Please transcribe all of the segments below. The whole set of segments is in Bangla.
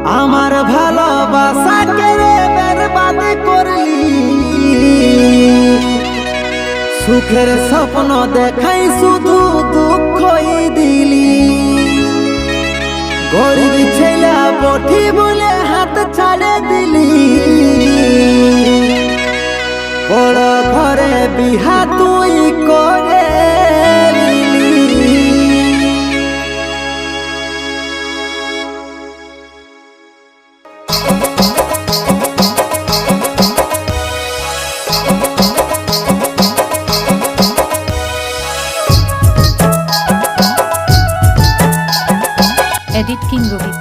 আমার ভালোবাসাকে রে বরবাদ করলি, সুখের স্বপ্ন দেখাই শুধু দুঃখই দিলি। গরিব ছেলা বটি বলে হাত ছাড়ে দিলি, বড় ঘরে বিহা তুই করে এডিট কিং রোহিত।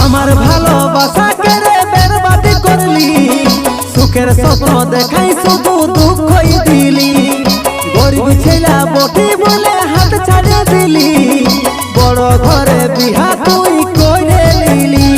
আমার ভালোবাসাকে রে বরবাদ করলি, সুখের স্বপ্ন দেখাই শুধু দুঃখই দিলি। গরিব ছেলা বটি বলে হাত ছাড়ে দিলি, বড় ঘরে বিহা তুই করে নিলি।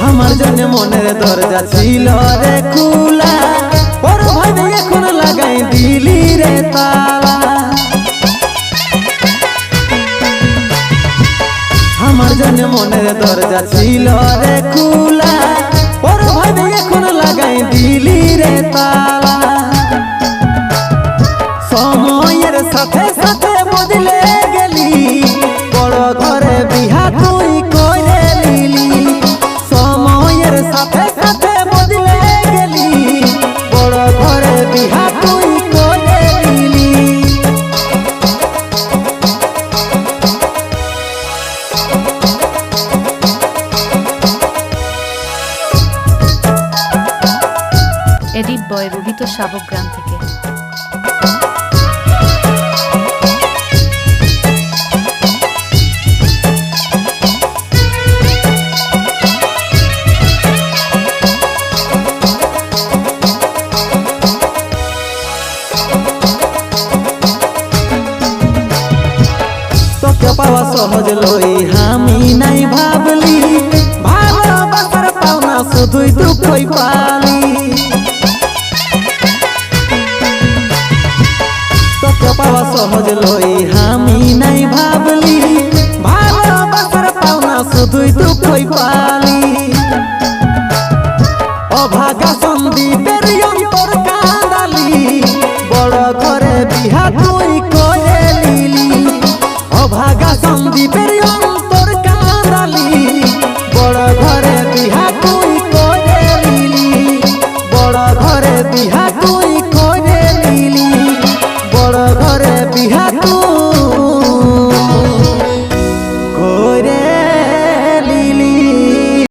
আমার জন্য মনের দরজা ছিল রে খোলা, বড় ভাবে এখন লাগাই দিলি রে তালা। আমার জন্য মনের দরজা ছিল রে খোলা, বড় ভাবে এখন লাগাই দিলি রে তালা। সময়ের সাথে সাথে বদলে গেলি, বড় ঘরে বিহা তুই করে নিলি। সময়ের সাথে সাথে বদলে গেলি, বড় ঘরে বিহা তুই করে নিলি। এডিট বয় রোহিত শাবকগ্রাম থেকে। তোকে পাওয়া সহজ লই আমি নাই ভাবলি, ভালোবাসার পাওনা শুধুই দুঃখই পালি। তোকে পাওয়া সহজ লই আমি নাই ভাবলি, ভালোবাসার পাওনা শুধুই দুঃখই পালি।